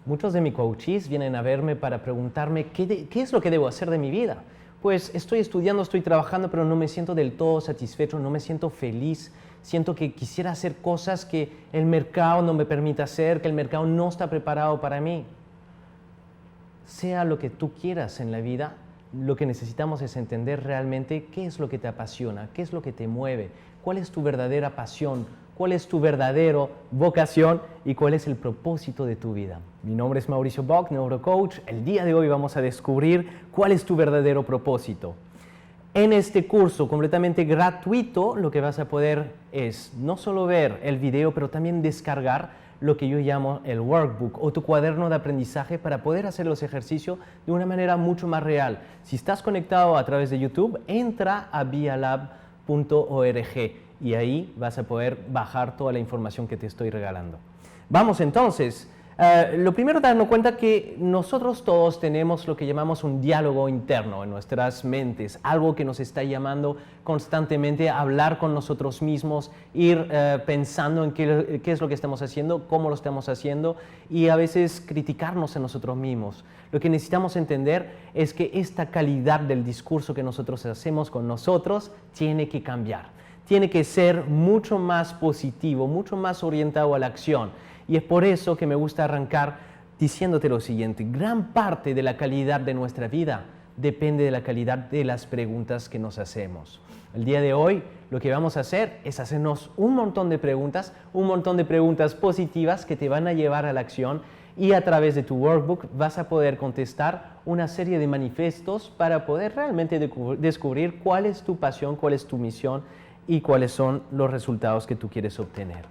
Muchos de mis coaches vienen a verme para preguntarme qué es lo que debo hacer de mi vida. Pues estoy estudiando, estoy trabajando, pero no me siento del todo satisfecho, no me siento feliz. Siento que quisiera hacer cosas que el mercado no me permite hacer, que el mercado no está preparado para mí. Sea lo que tú quieras en la vida, lo que necesitamos es entender realmente qué es lo que te apasiona, qué es lo que te mueve, cuál es tu verdadera pasión, cuál es tu verdadera vocación y cuál es el propósito de tu vida. Mi nombre es Mauricio Bock, neurocoach. El día de hoy vamos a descubrir cuál es tu verdadero propósito. En este curso completamente gratuito, lo que vas a poder es no solo ver el video, pero también descargar lo que yo llamo el workbook o tu cuaderno de aprendizaje para poder hacer los ejercicios de una manera mucho más real. Si estás conectado a través de YouTube, entra a vialab.org y ahí vas a poder bajar toda la información que te estoy regalando. Vamos entonces. Lo primero, darnos cuenta que nosotros todos tenemos lo que llamamos un diálogo interno en nuestras mentes, algo que nos está llamando constantemente a hablar con nosotros mismos, ir pensando en qué es lo que estamos haciendo, cómo lo estamos haciendo y a veces criticarnos en nosotros mismos. Lo que necesitamos entender es que esta calidad del discurso que nosotros hacemos con nosotros tiene que cambiar. Tiene que ser mucho más positivo, mucho más orientado a la acción. Y es por eso que me gusta arrancar diciéndote lo siguiente. Gran parte de la calidad de nuestra vida depende de la calidad de las preguntas que nos hacemos. El día de hoy lo que vamos a hacer es hacernos un montón de preguntas positivas que te van a llevar a la acción y a través de tu workbook vas a poder contestar una serie de manifiestos para poder realmente descubrir cuál es tu pasión, cuál es tu misión y cuáles son los resultados que tú quieres obtener.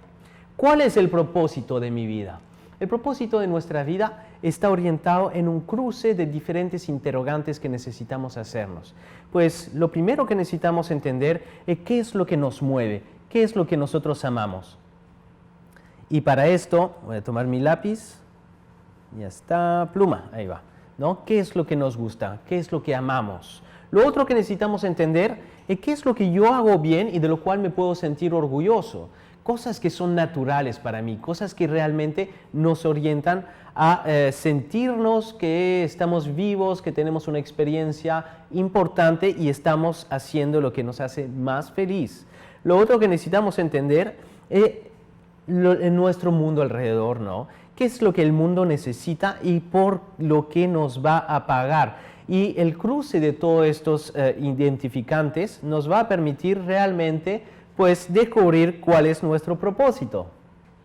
¿Cuál es el propósito de mi vida? El propósito de nuestra vida está orientado en un cruce de diferentes interrogantes que necesitamos hacernos. Pues lo primero que necesitamos entender es qué es lo que nos mueve, qué es lo que nosotros amamos. Y para esto voy a tomar mi lápiz, ya está, pluma, ahí va, ¿no? ¿Qué es lo que nos gusta? ¿Qué es lo que amamos? Lo otro que necesitamos entender es qué es lo que yo hago bien y de lo cual me puedo sentir orgulloso. Cosas que son naturales para mí, cosas que realmente nos orientan a sentirnos que estamos vivos, que tenemos una experiencia importante y estamos haciendo lo que nos hace más feliz. Lo otro que necesitamos entender es en nuestro mundo alrededor, ¿no? ¿Qué es lo que el mundo necesita y por lo que nos va a pagar? Y el cruce de todos estos identificantes nos va a permitir realmente pues descubrir cuál es nuestro propósito.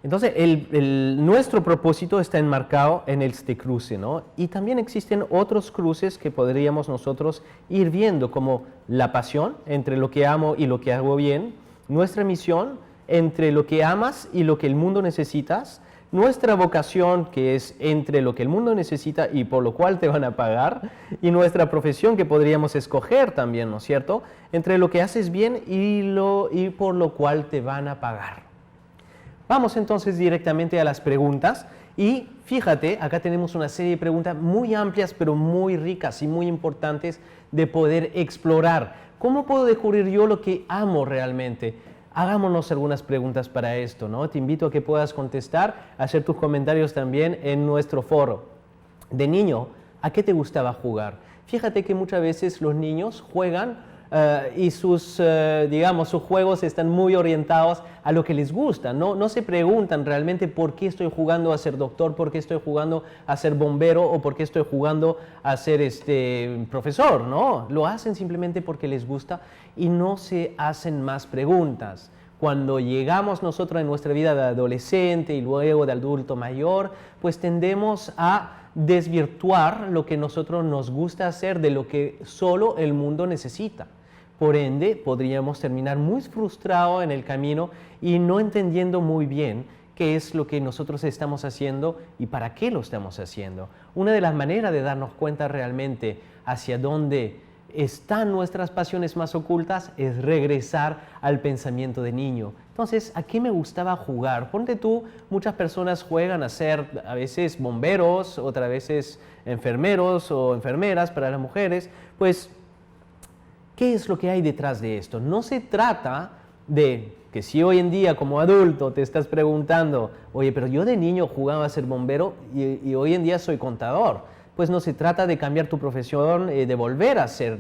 Entonces, nuestro propósito está enmarcado en este cruce, ¿no? Y también existen otros cruces que podríamos nosotros ir viendo, como la pasión entre lo que amo y lo que hago bien, nuestra misión entre lo que amas y lo que el mundo necesita, nuestra vocación, que es entre lo que el mundo necesita y por lo cual te van a pagar, y nuestra profesión que podríamos escoger también, ¿no es cierto?, entre lo que haces bien y por lo cual te van a pagar. Vamos entonces directamente a las preguntas y fíjate, acá tenemos una serie de preguntas muy amplias pero muy ricas y muy importantes de poder explorar. ¿Cómo puedo descubrir yo lo que amo realmente? Hagámonos algunas preguntas para esto, ¿no? Te invito a que puedas contestar, hacer tus comentarios también en nuestro foro. De niño, ¿a qué te gustaba jugar? Fíjate que muchas veces los niños juegan y sus juegos están muy orientados a lo que les gusta, ¿no? No se preguntan realmente por qué estoy jugando a ser doctor, por qué estoy jugando a ser bombero o por qué estoy jugando a ser profesor, ¿no? Lo hacen simplemente porque les gusta y no se hacen más preguntas. Cuando llegamos nosotros en nuestra vida de adolescente y luego de adulto mayor, pues tendemos a desvirtuar lo que nosotros nos gusta hacer de lo que solo el mundo necesita. Por ende, podríamos terminar muy frustrados en el camino y no entendiendo muy bien qué es lo que nosotros estamos haciendo y para qué lo estamos haciendo. Una de las maneras de darnos cuenta realmente hacia dónde están nuestras pasiones más ocultas es regresar al pensamiento de niño. Entonces, ¿a qué me gustaba jugar? Ponte tú, muchas personas juegan a ser a veces bomberos, otras veces enfermeros o enfermeras para las mujeres. Pues, ¿qué es lo que hay detrás de esto? No se trata de que si hoy en día como adulto te estás preguntando, oye, pero yo de niño jugaba a ser bombero y hoy en día soy contador, pues no se trata de cambiar tu profesión, de volver a ser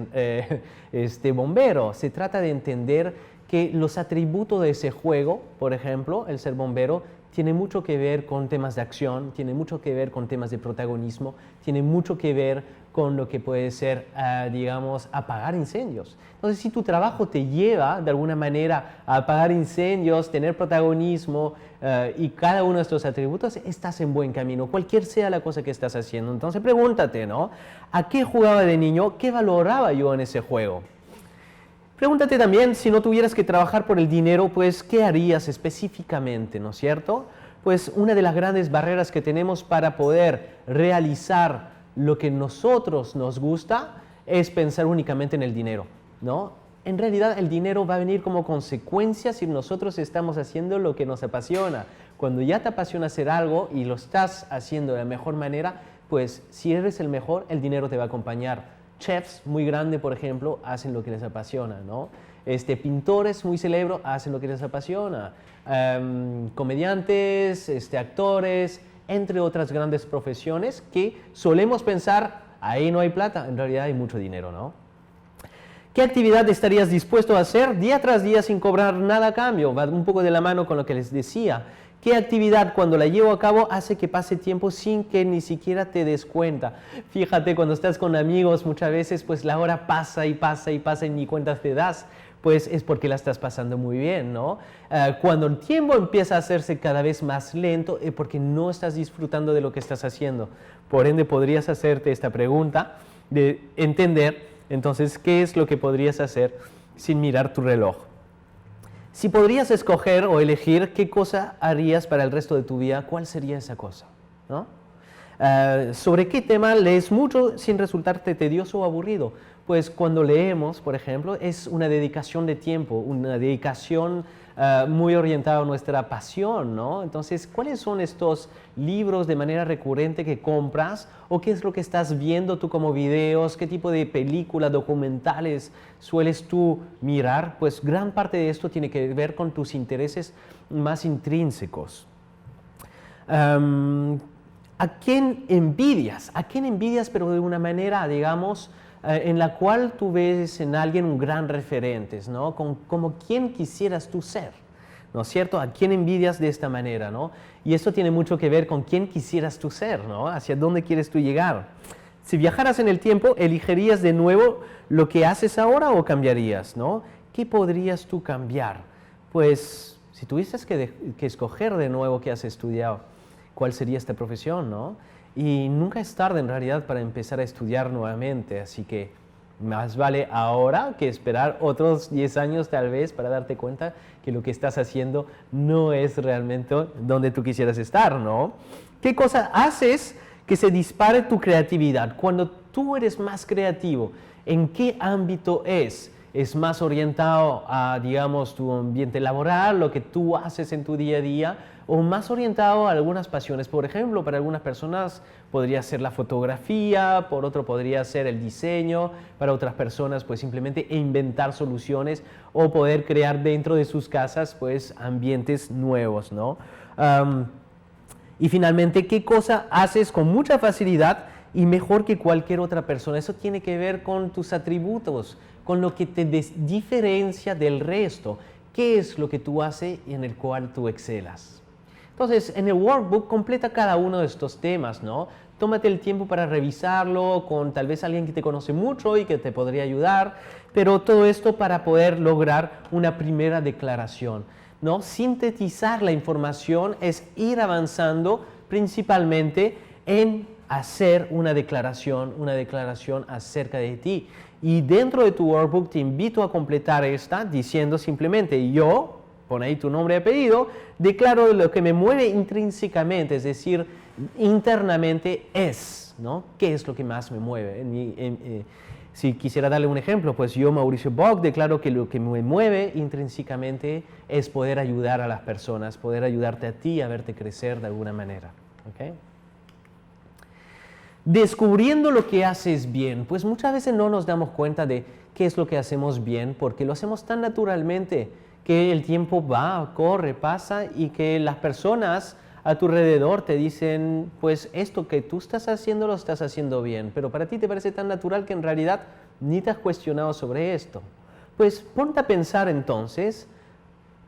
bombero, se trata de entender que los atributos de ese juego, por ejemplo, el ser bombero, tiene mucho que ver con temas de acción, tiene mucho que ver con temas de protagonismo, tiene mucho que ver con lo que puede ser, digamos, apagar incendios. Entonces, si tu trabajo te lleva de alguna manera a apagar incendios, tener protagonismo y cada uno de estos atributos, estás en buen camino, cualquier sea la cosa que estás haciendo. Entonces, pregúntate, ¿no? ¿A qué jugaba de niño? ¿Qué valoraba yo en ese juego? Pregúntate también, si no tuvieras que trabajar por el dinero, pues, ¿qué harías específicamente, no es cierto? Pues, una de las grandes barreras que tenemos para poder realizar lo que nosotros nos gusta es pensar únicamente en el dinero, ¿no? En realidad, el dinero va a venir como consecuencia si nosotros estamos haciendo lo que nos apasiona. Cuando ya te apasiona hacer algo y lo estás haciendo de la mejor manera, pues, si eres el mejor, el dinero te va a acompañar. Chefs muy grandes, por ejemplo, hacen lo que les apasiona, ¿no? Pintores muy célebres hacen lo que les apasiona. Comediantes, actores, entre otras grandes profesiones que solemos pensar, ahí no hay plata, en realidad hay mucho dinero, ¿no? ¿Qué actividad estarías dispuesto a hacer día tras día sin cobrar nada a cambio? Va un poco de la mano con lo que les decía. ¿Qué actividad cuando la llevo a cabo hace que pase tiempo sin que ni siquiera te des cuenta? Fíjate, cuando estás con amigos muchas veces pues la hora pasa y pasa y pasa y ni cuenta te das, pues es porque la estás pasando muy bien, ¿no? Cuando el tiempo empieza a hacerse cada vez más lento es porque no estás disfrutando de lo que estás haciendo. Por ende, podrías hacerte esta pregunta de entender, entonces, ¿qué es lo que podrías hacer sin mirar tu reloj? Si podrías escoger o elegir qué cosa harías para el resto de tu vida, ¿cuál sería esa cosa? ¿No? ¿Sobre qué tema lees mucho sin resultarte tedioso o aburrido? Pues cuando leemos, por ejemplo, es una dedicación de tiempo, una dedicación muy orientada a nuestra pasión, ¿no? Entonces, ¿cuáles son estos libros de manera recurrente que compras? ¿O qué es lo que estás viendo tú como videos? ¿Qué tipo de películas, documentales sueles tú mirar? Pues gran parte de esto tiene que ver con tus intereses más intrínsecos. ¿A quién envidias? ¿A quién envidias, pero de una manera, digamos, en la cual tú ves en alguien un gran referente, ¿no? Como quién quisieras tú ser, ¿no es cierto? ¿A quién envidias de esta manera, ¿no? Y esto tiene mucho que ver con quién quisieras tú ser, ¿no? ¿Hacia dónde quieres tú llegar? Si viajaras en el tiempo, ¿elegirías de nuevo lo que haces ahora o cambiarías, ¿no? ¿Qué podrías tú cambiar? Pues, si tuvieses que escoger de nuevo qué has estudiado, ¿cuál sería esta profesión, no? Y nunca es tarde en realidad para empezar a estudiar nuevamente, así que más vale ahora que esperar otros 10 años tal vez para darte cuenta que lo que estás haciendo no es realmente donde tú quisieras estar, ¿no? ¿Qué cosa haces que se dispare tu creatividad? Cuando tú eres más creativo, ¿en qué ámbito es? ¿Es más orientado a, digamos, tu ambiente laboral, lo que tú haces en tu día a día? ¿O más orientado a algunas pasiones? Por ejemplo, para algunas personas podría ser la fotografía, por otro podría ser el diseño, para otras personas pues simplemente inventar soluciones o poder crear dentro de sus casas pues ambientes nuevos, ¿no? Y finalmente, ¿qué cosa haces con mucha facilidad y mejor que cualquier otra persona? Eso tiene que ver con tus atributos, con lo que te diferencia del resto. ¿Qué es lo que tú haces y en el cual tú excelas? Entonces, en el workbook completa cada uno de estos temas, ¿no? Tómate el tiempo para revisarlo con tal vez alguien que te conoce mucho y que te podría ayudar, pero todo esto para poder lograr una primera declaración, ¿no? Sintetizar la información es ir avanzando principalmente en hacer una declaración acerca de ti. Y dentro de tu workbook te invito a completar esta diciendo simplemente yo, pon ahí tu nombre y apellido, declaro lo que me mueve intrínsecamente, es decir, internamente es, ¿no? ¿Qué es lo que más me mueve? Si quisiera darle un ejemplo, pues yo, Mauricio Bock, declaro que lo que me mueve intrínsecamente es poder ayudar a las personas, poder ayudarte a ti a verte crecer de alguna manera, ¿ok? Descubriendo lo que haces bien, pues muchas veces no nos damos cuenta de qué es lo que hacemos bien porque lo hacemos tan naturalmente que el tiempo va, corre, pasa y que las personas a tu alrededor te dicen, pues esto que tú estás haciendo lo estás haciendo bien, pero para ti te parece tan natural que en realidad ni te has cuestionado sobre esto. Pues ponte a pensar entonces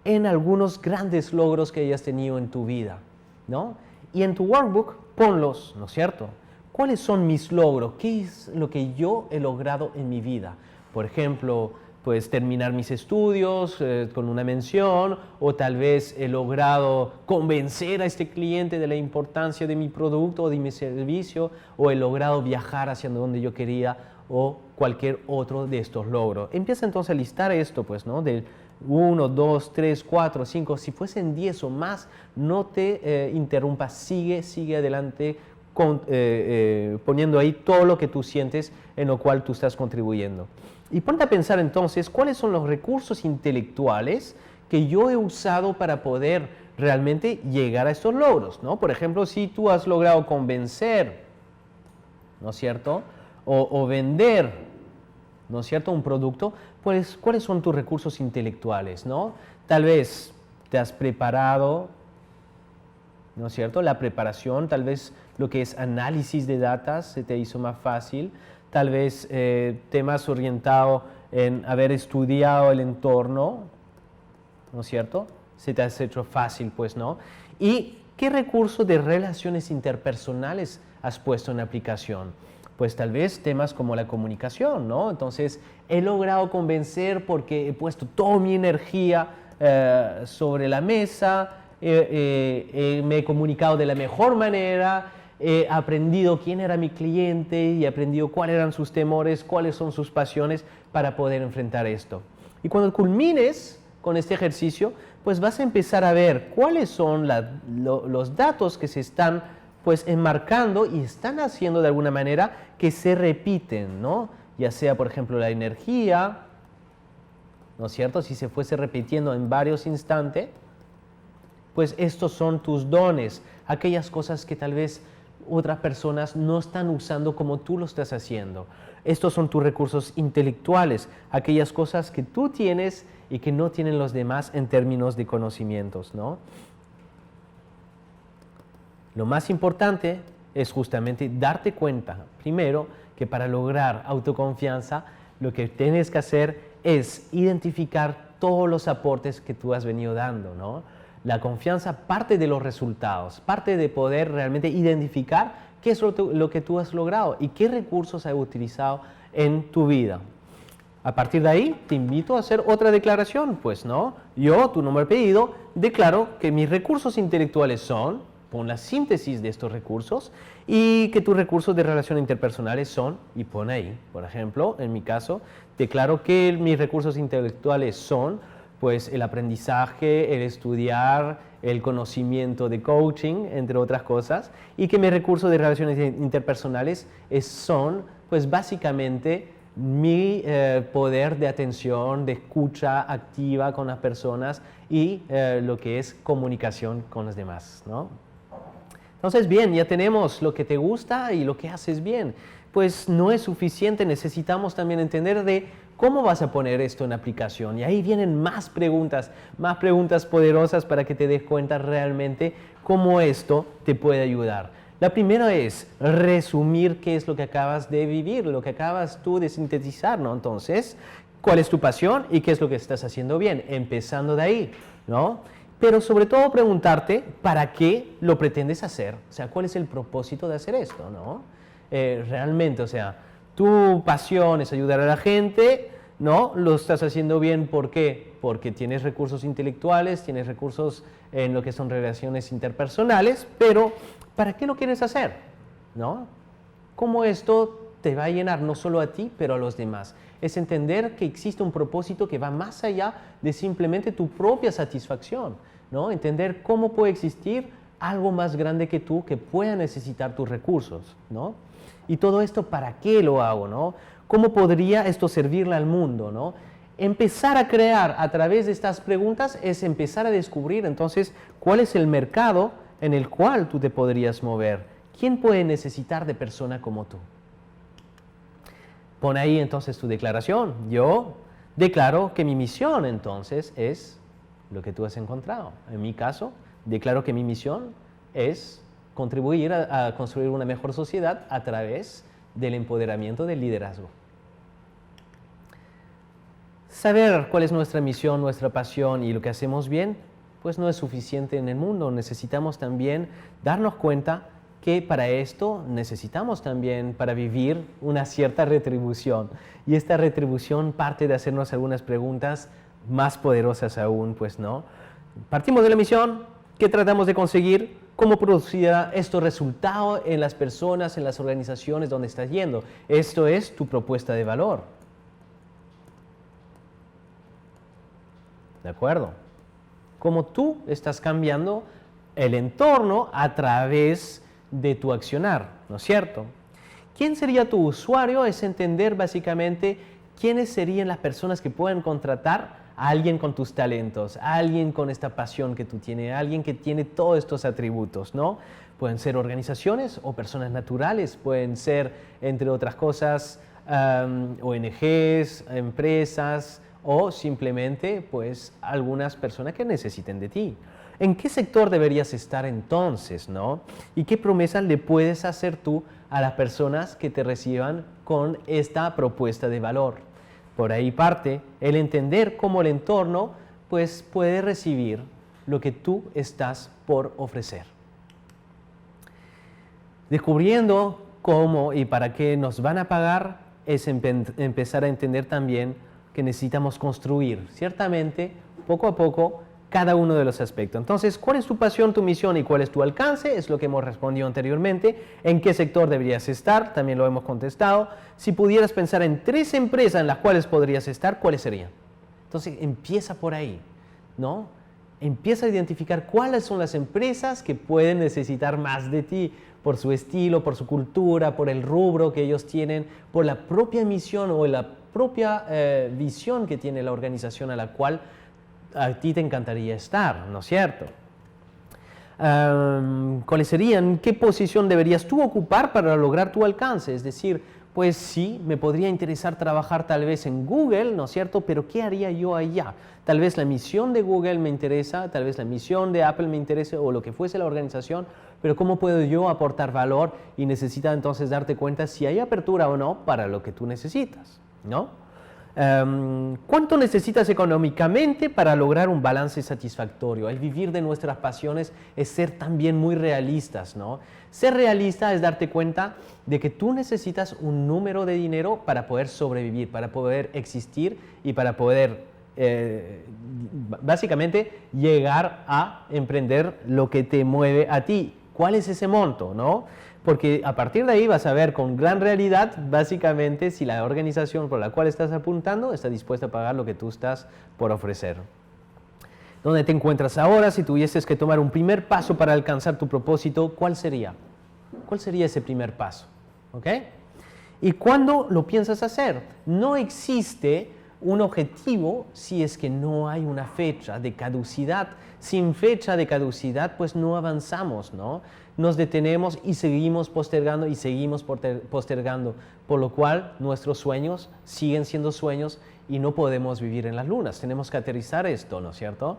en algunos grandes logros que hayas tenido en tu vida, ¿no? Y en tu workbook ponlos, ¿no es cierto? ¿Cuáles son mis logros? ¿Qué es lo que yo he logrado en mi vida? Por ejemplo, pues terminar mis estudios con una mención, o tal vez he logrado convencer a este cliente de la importancia de mi producto o de mi servicio, o he logrado viajar hacia donde yo quería, o cualquier otro de estos logros. Empieza entonces a listar esto, pues, ¿no? Del 1, 2, 3, 4, 5, si fuesen 10 o más, no te interrumpas, sigue adelante poniendo ahí todo lo que tú sientes en lo cual tú estás contribuyendo. Y ponte a pensar entonces cuáles son los recursos intelectuales que yo he usado para poder realmente llegar a estos logros, ¿no? Por ejemplo, si tú has logrado convencer, ¿no es cierto? O vender, ¿no es cierto?, un producto, pues ¿cuáles son tus recursos intelectuales, ¿no? Tal vez te has preparado, ¿no es cierto? La preparación, tal vez lo que es análisis de datos se te hizo más fácil, tal vez temas orientados en haber estudiado el entorno, ¿no es cierto? Se te has hecho fácil, pues, ¿no? ¿Y qué recursos de relaciones interpersonales has puesto en aplicación? Pues tal vez temas como la comunicación, ¿no? Entonces, he logrado convencer porque he puesto toda mi energía sobre la mesa, me he comunicado de la mejor manera, he aprendido quién era mi cliente y he aprendido cuáles eran sus temores, cuáles son sus pasiones para poder enfrentar esto. Y cuando culmines con este ejercicio, pues vas a empezar a ver cuáles son los datos que se están pues enmarcando y están haciendo de alguna manera que se repiten, ¿no? Ya sea, por ejemplo, la energía, ¿no es cierto? Si se fuese repitiendo en varios instantes, pues estos son tus dones, aquellas cosas que tal vez otras personas no están usando como tú lo estás haciendo. Estos son tus recursos intelectuales, aquellas cosas que tú tienes y que no tienen los demás en términos de conocimientos, ¿no? Lo más importante es justamente darte cuenta, primero, que para lograr autoconfianza, lo que tienes que hacer es identificar todos los aportes que tú has venido dando, ¿no? La confianza parte de los resultados, parte de poder realmente identificar qué es lo que tú has logrado y qué recursos has utilizado en tu vida. A partir de ahí, te invito a hacer otra declaración, pues, ¿no? Yo, tu nombre y apellido, declaro que mis recursos intelectuales son, pon la síntesis de estos recursos, y que tus recursos de relación interpersonales son, y pon ahí, por ejemplo, en mi caso, declaro que mis recursos intelectuales son, pues, el aprendizaje, el estudiar, el conocimiento de coaching, entre otras cosas, y que mis recursos de relaciones interpersonales son, pues, básicamente mi poder de atención, de escucha activa con las personas y lo que es comunicación con los demás, ¿no? Entonces, bien, ya tenemos lo que te gusta y lo que haces bien. Pues no es suficiente, necesitamos también entender de cómo vas a poner esto en aplicación. Y ahí vienen más preguntas poderosas para que te des cuenta realmente cómo esto te puede ayudar. La primera es resumir qué es lo que acabas de vivir, lo que acabas tú de sintetizar, ¿no? Entonces, ¿cuál es tu pasión y qué es lo que estás haciendo bien? Empezando de ahí, ¿no? Pero sobre todo preguntarte para qué lo pretendes hacer, o sea, cuál es el propósito de hacer esto, ¿no? Realmente, o sea, tu pasión es ayudar a la gente, ¿no? Lo estás haciendo bien, ¿por qué? Porque tienes recursos intelectuales, tienes recursos en lo que son relaciones interpersonales, pero ¿para qué lo quieres hacer? ¿No? ¿Cómo esto te va a llenar no solo a ti, pero a los demás? Es entender que existe un propósito que va más allá de simplemente tu propia satisfacción, ¿no? Entender cómo puede existir algo más grande que tú que pueda necesitar tus recursos, ¿no? Y todo esto, ¿para qué lo hago, no? ¿Cómo podría esto servirle al mundo, no? Empezar a crear a través de estas preguntas es empezar a descubrir entonces cuál es el mercado en el cual tú te podrías mover. ¿Quién puede necesitar de persona como tú? Pon ahí entonces tu declaración. Yo declaro que mi misión entonces es lo que tú has encontrado. En mi caso, declaro que mi misión es contribuir a construir una mejor sociedad a través del empoderamiento del liderazgo. Saber cuál es nuestra misión, nuestra pasión y lo que hacemos bien, pues no es suficiente en el mundo. Necesitamos también darnos cuenta que para esto necesitamos también, para vivir, una cierta retribución. Y esta retribución parte de hacernos algunas preguntas más poderosas aún, pues no. Partimos de la misión, ¿qué tratamos de conseguir? ¿Cómo producirá esto resultado en las personas, en las organizaciones donde estás yendo? Esto es tu propuesta de valor. ¿De acuerdo? Cómo tú estás cambiando el entorno a través de tu accionar, ¿no es cierto? ¿Quién sería tu usuario? Es entender básicamente quiénes serían las personas que pueden contratar a alguien con tus talentos, a alguien con esta pasión que tú tienes, a alguien que tiene todos estos atributos, ¿no? Pueden ser organizaciones o personas naturales, pueden ser, entre otras cosas, ONGs, empresas, o simplemente pues algunas personas que necesiten de ti. ¿En qué sector deberías estar entonces, no? ¿Y qué promesas le puedes hacer tú a las personas que te reciban con esta propuesta de valor? Por ahí parte el entender cómo el entorno pues puede recibir lo que tú estás por ofrecer. Descubriendo cómo y para qué nos van a pagar es empezar a entender también que necesitamos construir, ciertamente, poco a poco, cada uno de los aspectos. Entonces, ¿cuál es tu pasión, tu misión y cuál es tu alcance? Es lo que hemos respondido anteriormente. ¿En qué sector deberías estar? También lo hemos contestado. Si pudieras pensar en 3 empresas en las cuales podrías estar, ¿cuáles serían? Entonces, empieza por ahí, ¿no? Empieza a identificar cuáles son las empresas que pueden necesitar más de ti, por su estilo, por su cultura, por el rubro que ellos tienen, por la propia misión o la propia visión que tiene la organización a la cual a ti te encantaría estar, ¿no es cierto? ¿Cuáles serían? ¿Qué posición deberías tú ocupar para lograr tu alcance? Es decir, pues sí, me podría interesar trabajar tal vez en Google, ¿no es cierto? Pero ¿qué haría yo allá? Tal vez la misión de Google me interesa, tal vez la misión de Apple me interese o lo que fuese la organización, pero ¿cómo puedo yo aportar valor? Y necesitas entonces darte cuenta si hay apertura o no para lo que tú necesitas, ¿no? ¿Cuánto necesitas económicamente para lograr un balance satisfactorio? El vivir de nuestras pasiones es ser también muy realistas, ¿no? Ser realista es darte cuenta de que tú necesitas un número de dinero para poder sobrevivir, para poder existir y para poder básicamente llegar a emprender lo que te mueve a ti. ¿Cuál es ese monto, no? Porque a partir de ahí vas a ver con gran realidad, básicamente, si la organización por la cual estás apuntando está dispuesta a pagar lo que tú estás por ofrecer. ¿Dónde te encuentras ahora? Si tuvieses que tomar un primer paso para alcanzar tu propósito, ¿cuál sería? ¿Cuál sería ese primer paso? ¿Ok? ¿Y cuándo lo piensas hacer? No existe un objetivo si es que no hay una fecha de caducidad. Sin fecha de caducidad, pues no avanzamos, ¿no? Nos detenemos y seguimos postergando y seguimos postergando, por lo cual nuestros sueños siguen siendo sueños y no podemos vivir en las lunas. Tenemos que aterrizar esto, ¿no es cierto?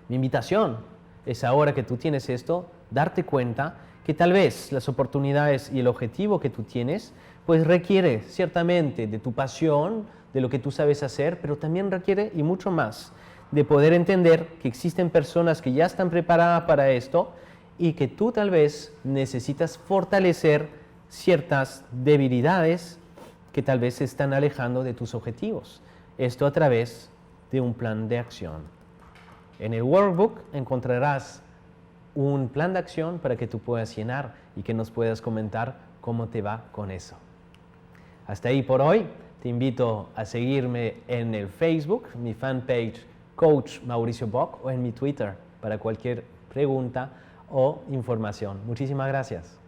Mi invitación es ahora que tú tienes esto, darte cuenta que tal vez las oportunidades y el objetivo que tú tienes pues requiere ciertamente de tu pasión, de lo que tú sabes hacer, pero también requiere, y mucho más, de poder entender que existen personas que ya están preparadas para esto y que tú tal vez necesitas fortalecer ciertas debilidades que tal vez se están alejando de tus objetivos. Esto a través de un plan de acción. En el workbook encontrarás un plan de acción para que tú puedas llenar y que nos puedas comentar cómo te va con eso. Hasta ahí por hoy. Te invito a seguirme en el Facebook, mi fanpage Coach Mauricio Bock, o en mi Twitter para cualquier pregunta o información. Muchísimas gracias.